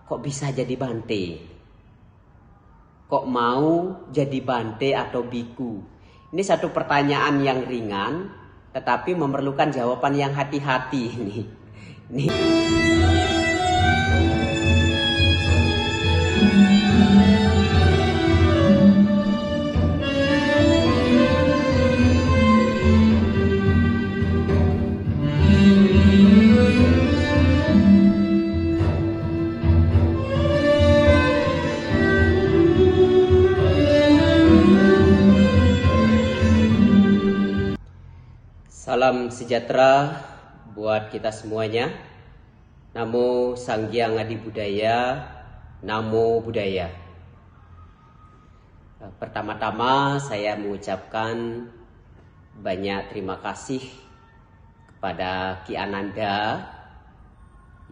Kok bisa jadi bante? Kok mau jadi bante atau biku? Ini satu pertanyaan yang ringan, tetapi memerlukan jawaban yang hati-hati ini. Salam sejahtera buat kita semuanya. Namo Sang Hyang Adi Budaya, Namo Buddhaya. Pertama-tama saya mengucapkan banyak terima kasih kepada Ki Ananda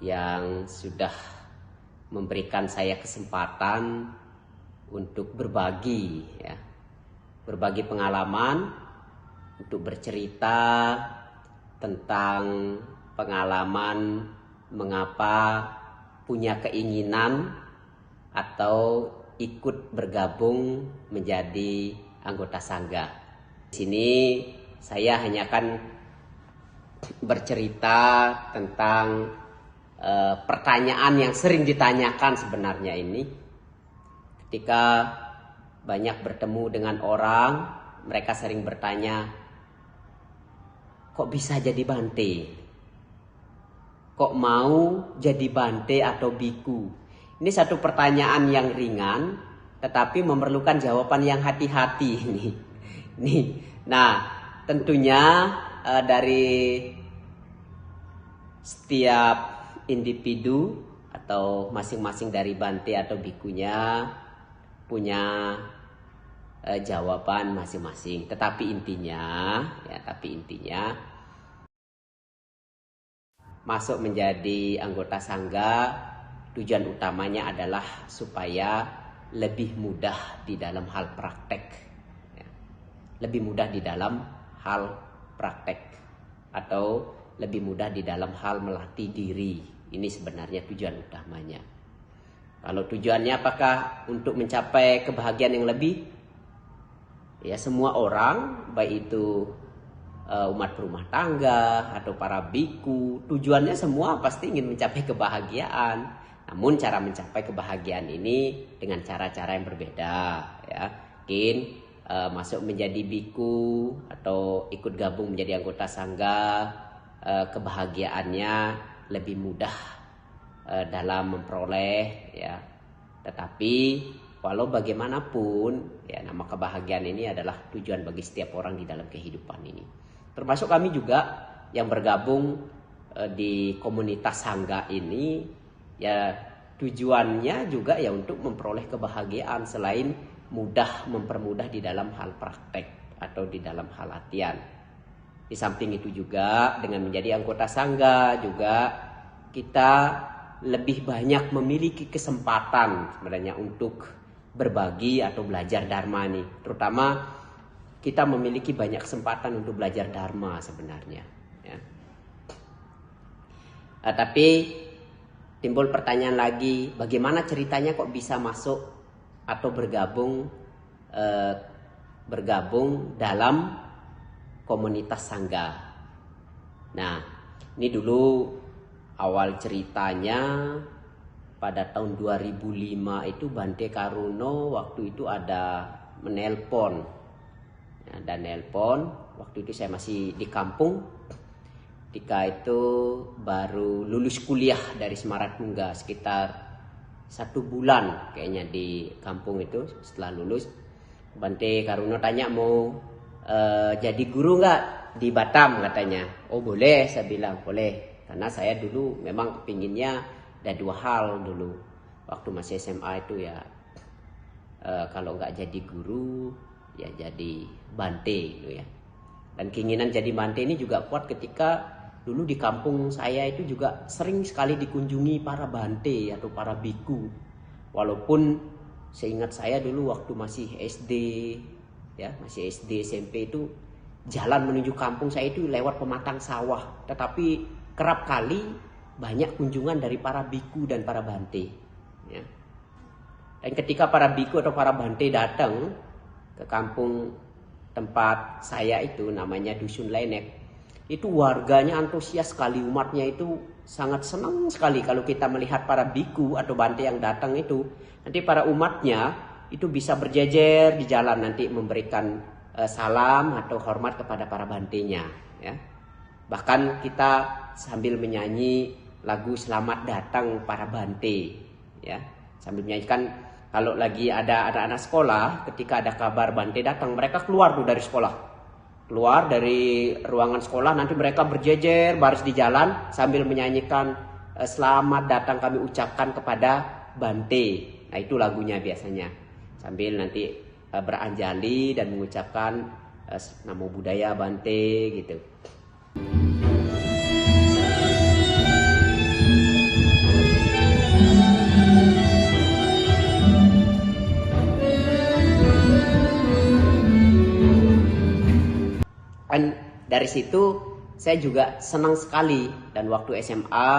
yang sudah memberikan saya kesempatan untuk berbagi pengalaman, untuk bercerita tentang pengalaman mengapa punya keinginan atau ikut bergabung menjadi anggota Sangga. Di sini saya hanya akan bercerita tentang pertanyaan yang sering ditanyakan sebenarnya ini. Ketika banyak bertemu dengan orang, mereka sering bertanya, kok bisa jadi bante? Kok mau jadi bante atau biku? Ini satu pertanyaan yang ringan, tetapi memerlukan jawaban yang hati-hati ini. Nah, tentunya dari setiap individu atau masing-masing dari bante atau bikunya punya jawaban masing-masing. Tetapi intinya masuk menjadi anggota Sangga, tujuan utamanya adalah supaya lebih mudah di dalam hal praktek, lebih mudah di dalam hal praktek, atau lebih mudah di dalam hal melatih diri. Ini sebenarnya tujuan utamanya. Kalau tujuannya apakah untuk mencapai kebahagiaan yang lebih? Ya, semua orang, baik itu umat berumah tangga atau para biku, tujuannya semua pasti ingin mencapai kebahagiaan. Namun cara mencapai kebahagiaan ini dengan cara-cara yang berbeda, ya. Mungkin masuk menjadi biku atau ikut gabung menjadi anggota Sangga, kebahagiaannya lebih mudah dalam memperoleh, ya. Tetapi walau bagaimanapun, ya, nama kebahagiaan ini adalah tujuan bagi setiap orang di dalam kehidupan ini. Termasuk kami juga yang bergabung di komunitas Sangga ini, ya tujuannya juga ya untuk memperoleh kebahagiaan selain mempermudah di dalam hal praktek atau di dalam hal latihan. Di samping itu juga dengan menjadi anggota Sangga juga kita lebih banyak memiliki kesempatan sebenarnya untuk berbagi atau belajar Dharma nih. Terutama kita memiliki banyak kesempatan untuk belajar Dharma sebenarnya, ya. Tapi timbul pertanyaan lagi, bagaimana ceritanya kok bisa masuk atau bergabung dalam komunitas Sangga? Nah, ini dulu awal ceritanya. Pada tahun 2005 itu Bante Karuno waktu itu ada menelpon, ya, dan nelpon waktu itu saya masih di kampung. Ketika itu baru lulus kuliah dari Semaratungga, sekitar 1 bulan kayaknya di kampung itu. Setelah lulus, Bante Karuno tanya mau jadi guru nggak di Batam katanya. Oh boleh, saya bilang boleh, karena saya dulu memang pinginnya ada 2 hal dulu waktu masih SMA itu, ya kalau nggak jadi guru ya jadi bante gitu ya. Dan keinginan jadi bante ini juga kuat ketika dulu di kampung saya itu juga sering sekali dikunjungi para bante atau para biku. Walaupun seingat saya dulu waktu masih SD, ya masih SD SMP itu jalan menuju kampung saya itu lewat pematang sawah, tetapi kerap kali banyak kunjungan dari para biku dan para bante. Ya. Dan ketika para biku atau para bante datang ke kampung tempat saya itu, namanya Dusun Lenek, itu warganya antusias sekali, umatnya itu sangat senang sekali kalau kita melihat para biku atau bante yang datang itu. Nanti para umatnya itu bisa berjejer di jalan nanti memberikan salam atau hormat kepada para bantenya. Ya. Bahkan kita sambil menyanyi lagu Selamat Datang Para Bante. Ya. Sambil menyanyikan, kalau lagi ada anak-anak sekolah, ketika ada kabar bante datang, mereka keluar tuh dari sekolah. Keluar dari ruangan sekolah, nanti mereka berjejer baris di jalan sambil menyanyikan selamat datang kami ucapkan kepada bante. Nah, itu lagunya biasanya. Sambil nanti beranjali dan mengucapkan namo buddhaya bante gitu. Dan dari situ saya juga senang sekali, dan waktu SMA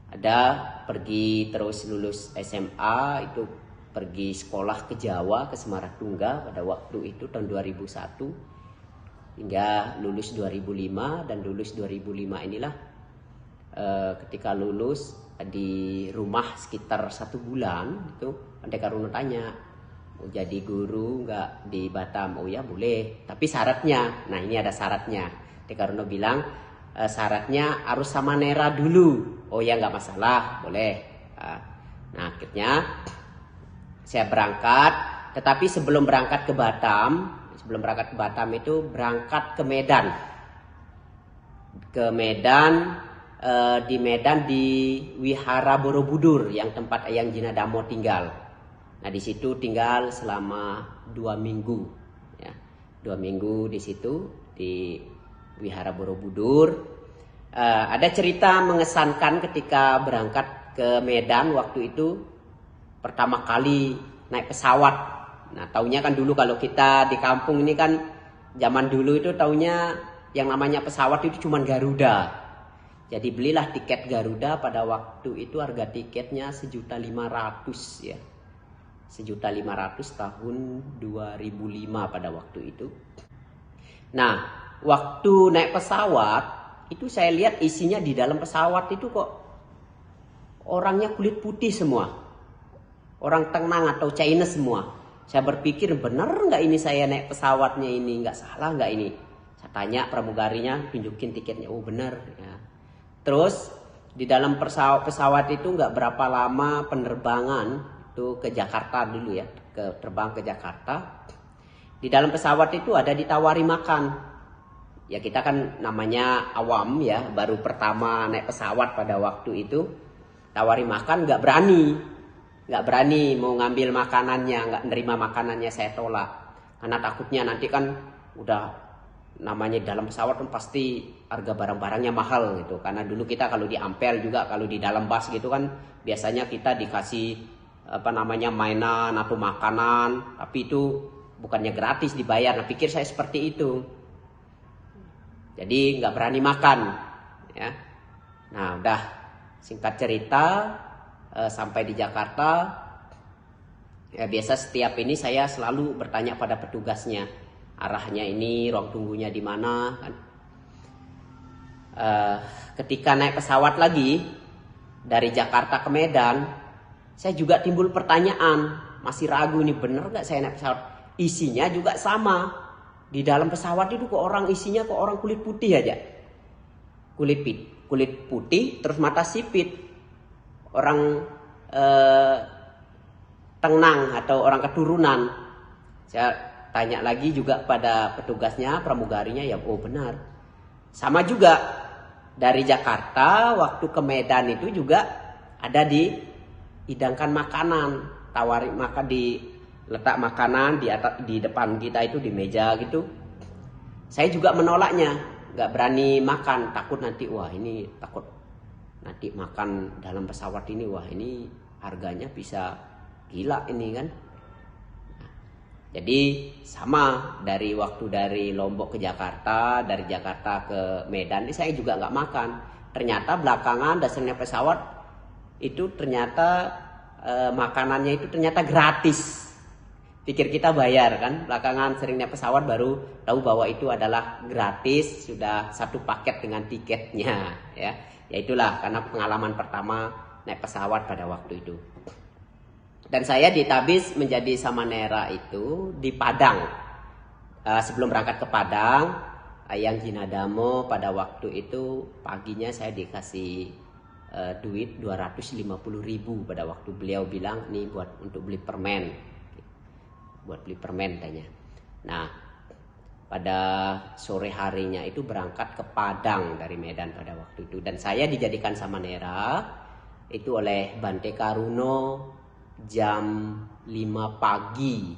ada pergi terus lulus SMA itu pergi sekolah ke Jawa, ke Semaratungga pada waktu itu tahun 2001 hingga lulus 2005. Dan lulus 2005 inilah ketika lulus di rumah sekitar 1 bulan itu Bante Karuno tanya, mau jadi guru nggak di Batam? Oh ya boleh, tapi syaratnya, nah ini ada syaratnya. Bante Karuno bilang syaratnya harus sama Nera dulu. Oh ya nggak masalah, boleh. Nah akhirnya saya berangkat, tetapi sebelum berangkat ke Batam itu berangkat ke Medan. Ke Medan, di Medan di Wihara Borobudur yang tempat Eyang Jinadamo tinggal. Nah di situ tinggal selama 2 minggu, ya, 2 minggu di situ di Wihara Borobudur. Ada cerita mengesankan ketika berangkat ke Medan waktu itu pertama kali naik pesawat. Nah taunya kan dulu kalau kita di kampung ini kan zaman dulu itu taunya yang namanya pesawat itu cuma Garuda. Jadi belilah tiket Garuda, pada waktu itu harga tiketnya 1.500.000 ya. 1.500.000 tahun 2005 pada waktu itu. Nah, waktu naik pesawat itu saya lihat isinya di dalam pesawat itu kok orangnya kulit putih semua. Orang Tenang atau Chinese semua. Saya berpikir benar nggak ini saya naik pesawatnya ini, nggak salah nggak ini? Saya tanya pramugarinya, tunjukin tiketnya. Oh benar. Ya. Terus di dalam pesawat itu nggak berapa lama penerbangan ke Jakarta dulu ya, terbang ke Jakarta. Di dalam pesawat itu ada ditawari makan. Ya kita kan namanya awam ya, baru pertama naik pesawat pada waktu itu. Tawari makan nggak berani mau ngambil makanannya, nggak nerima makanannya, saya tolak. Karena takutnya nanti kan udah namanya dalam pesawat kan pasti harga barang-barangnya mahal gitu. Karena dulu kita kalau di Ampel juga, kalau di dalam bus gitu kan biasanya kita dikasih mainan atau makanan, tapi itu bukannya gratis, dibayar. Nah pikir saya seperti itu, jadi nggak berani makan ya. Nah udah, singkat cerita sampai di Jakarta ya, biasa setiap ini saya selalu bertanya pada petugasnya, arahnya ini, ruang tunggunya di mana kan. Ketika naik pesawat lagi dari Jakarta ke Medan, saya juga timbul pertanyaan, masih ragu ini bener nggak saya naik pesawat. Isinya juga sama, di dalam pesawat itu kok isinya orang kulit putih aja, kulit putih terus mata sipit, orang Tenang atau orang keturunan. Saya tanya lagi juga pada petugasnya, pramugarinya, ya oh benar, sama juga. Dari Jakarta waktu ke Medan itu juga ada hidangkan makanan, tawari makan, letak makanan di depan kita itu di meja gitu. Saya juga menolaknya, nggak berani makan, takut nanti takut nanti makan dalam pesawat ini, wah ini harganya bisa gila ini kan. Jadi sama dari Lombok ke Jakarta, dari Jakarta ke Medan, ini saya juga nggak makan. Ternyata belakangan dasarnya pesawat itu ternyata makanannya itu ternyata gratis. Pikir kita bayar kan, belakangan sering naik pesawat baru tahu bahwa itu adalah gratis, sudah satu paket dengan tiketnya ya. Ya itulah karena pengalaman pertama naik pesawat pada waktu itu. Dan saya ditabis menjadi samanera itu di Padang. Sebelum berangkat ke Padang, Yang Jinadamo pada waktu itu paginya saya dikasih duit 250.000 pada waktu beliau bilang nih buat untuk beli permen. Buat beli permen tanya. Nah, pada sore harinya itu berangkat ke Padang dari Medan pada waktu itu. Dan saya dijadikan samanera itu oleh Bante Karuno jam 5 pagi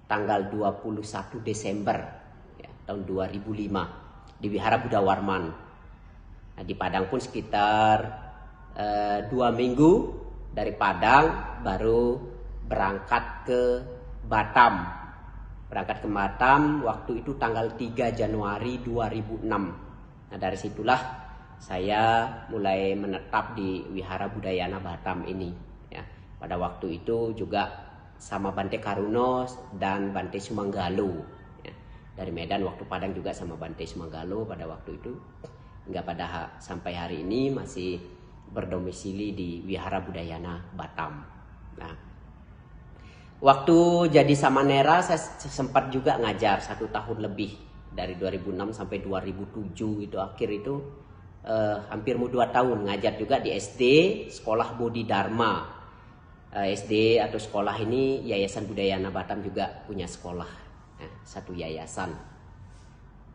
tanggal 21 Desember ya, tahun 2005 di Wihara Buddha Warman. Nah, di Padang pun sekitar 2 minggu dari Padang baru berangkat ke Batam. Berangkat ke Batam waktu itu tanggal 3 Januari 2006. Nah, dari situlah saya mulai menetap di Wihara Budayana Batam ini ya. Pada waktu itu juga sama Bante Karuno dan Bante Sumanggalo ya. Dari Medan waktu Padang juga sama Bante Sumanggalo pada waktu itu. Hingga pada sampai hari ini masih berdomisili di Wihara Budayana Batam. Nah, waktu jadi samanera saya sempat juga ngajar 1 tahun lebih dari 2006 sampai 2007 itu akhir itu hampir mau 2 tahun ngajar juga di SD Sekolah Bodhi Dharma. SD atau sekolah ini Yayasan Budayana Batam juga punya sekolah satu yayasan.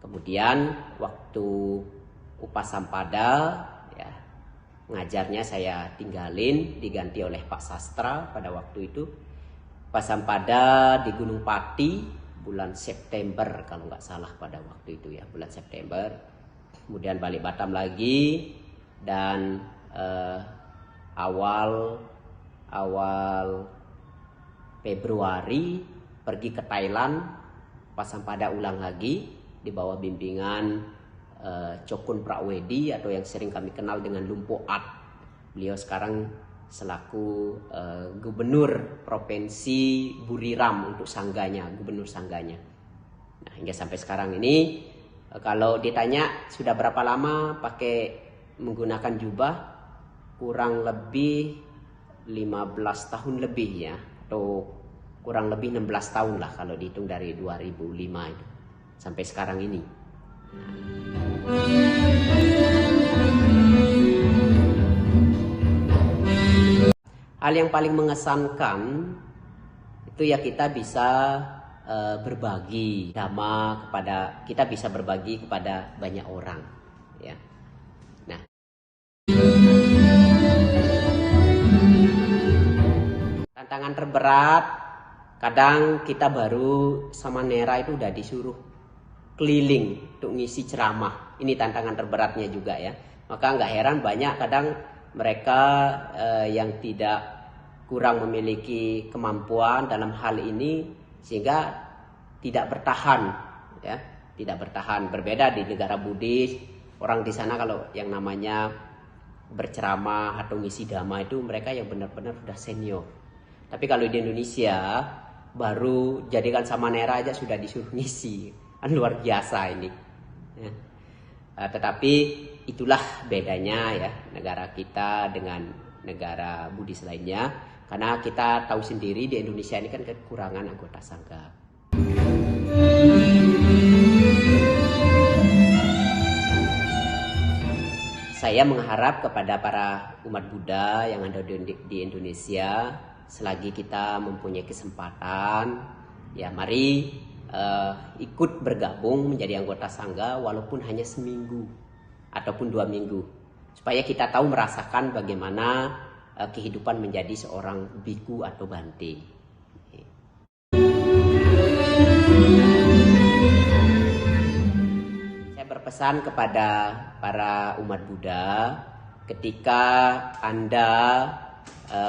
Kemudian waktu Upasampada ya, ngajarnya saya tinggalin diganti oleh Pak Sastra pada waktu itu. Upasampada di Gunung Pati bulan September kalau nggak salah pada waktu itu ya, bulan September. Kemudian balik Batam lagi dan awal Februari pergi ke Thailand. Upasampada ulang lagi di bawah bimbingan Chokun Prawedi atau yang sering kami kenal dengan Lumpo At. Beliau sekarang selaku gubernur provinsi Buriram untuk sangganya, gubernur sangganya. Nah, hingga sampai sekarang ini kalau ditanya sudah berapa lama pakai menggunakan jubah, kurang lebih 15 tahun lebih ya, atau kurang lebih 16 tahun lah kalau dihitung dari 2005 itu sampai sekarang ini. Hal yang paling mengesankan itu ya kita bisa berbagi dhamma kepada, kita bisa berbagi kepada banyak orang ya. Nah, tantangan terberat kadang kita baru samanera itu udah disuruh keliling untuk ngisi ceramah. Ini tantangan terberatnya juga ya. Maka nggak heran banyak kadang mereka yang tidak kurang memiliki kemampuan dalam hal ini sehingga tidak bertahan ya, tidak bertahan. Berbeda di negara Buddhis, orang di sana kalau yang namanya berceramah atau ngisi dhamma itu mereka yang benar-benar sudah senior. Tapi kalau di Indonesia baru jadikan samanera aja sudah disuruh ngisi, kan luar biasa ini ya. Tetapi itulah bedanya ya negara kita dengan negara Buddhis lainnya. Karena kita tahu sendiri di Indonesia ini kan kekurangan anggota sangga. Saya mengharap kepada para umat Buddha yang ada di Indonesia, selagi kita mempunyai kesempatan, ya mari ikut bergabung menjadi anggota sangga walaupun hanya seminggu ataupun 2 minggu. Supaya kita tahu merasakan bagaimana kehidupan menjadi seorang biku atau bante. Saya berpesan kepada para umat Buddha, ketika Anda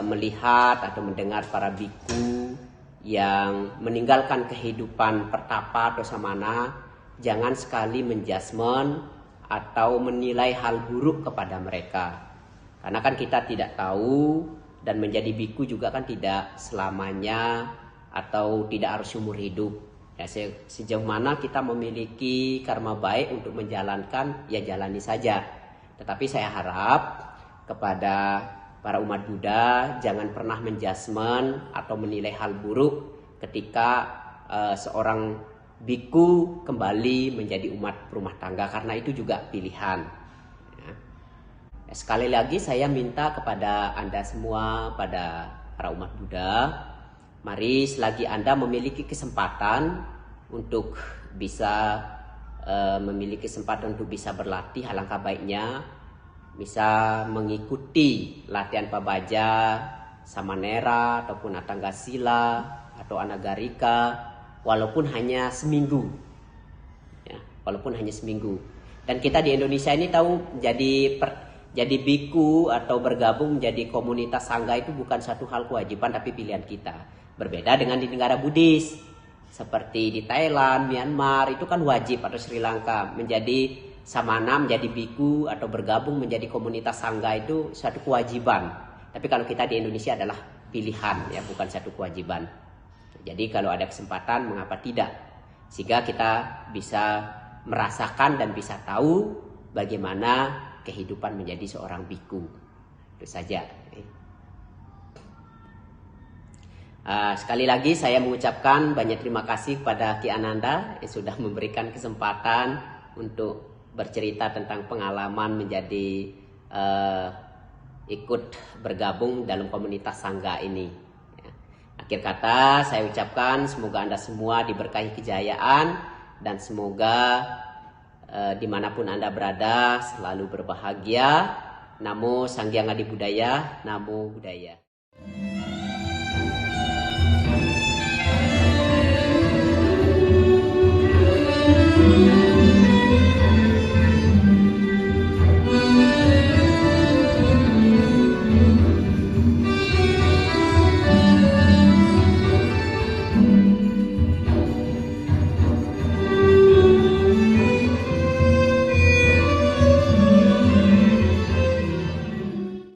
melihat atau mendengar para biku yang meninggalkan kehidupan pertapa atau samana, jangan sekali menjudgment atau menilai hal buruk kepada mereka. Karena kan kita tidak tahu, dan menjadi biku juga kan tidak selamanya atau tidak harus umur hidup. Ya, sejauh mana kita memiliki karma baik untuk menjalankan, ya jalani saja. Tetapi saya harap kepada para umat Buddha jangan pernah menjudgment atau menilai hal buruk ketika seorang biku kembali menjadi umat berumah tangga, karena itu juga pilihan. Sekali lagi saya minta kepada Anda semua, pada para umat Buddha, mari selagi Anda memiliki kesempatan untuk bisa memiliki kesempatan untuk bisa berlatih, alangkah baiknya bisa mengikuti latihan Pabaja, Samanera ataupun Atangga Sila atau Anagarika, walaupun hanya seminggu, ya, walaupun hanya seminggu. Dan kita di Indonesia ini tahu jadi biku atau bergabung menjadi komunitas sangga itu bukan satu hal kewajiban tapi pilihan kita. Berbeda dengan di negara Buddhis seperti di Thailand, Myanmar, itu kan wajib, atau Sri Lanka menjadi samana, menjadi biku atau bergabung menjadi komunitas sangga itu satu kewajiban. Tapi kalau kita di Indonesia adalah pilihan, ya, bukan satu kewajiban. Jadi kalau ada kesempatan mengapa tidak? Sehingga kita bisa merasakan dan bisa tahu bagaimana kehidupan menjadi seorang biku. Itu saja. Sekali lagi saya mengucapkan banyak terima kasih kepada Ki Ananda yang sudah memberikan kesempatan untuk bercerita tentang pengalaman menjadi ikut bergabung dalam komunitas sangga ini. Akhir kata saya ucapkan semoga Anda semua diberkahi kejayaan dan semoga dimanapun Anda berada selalu berbahagia. Namo Sanghyang Adi Budaya, Namo Buddhaya.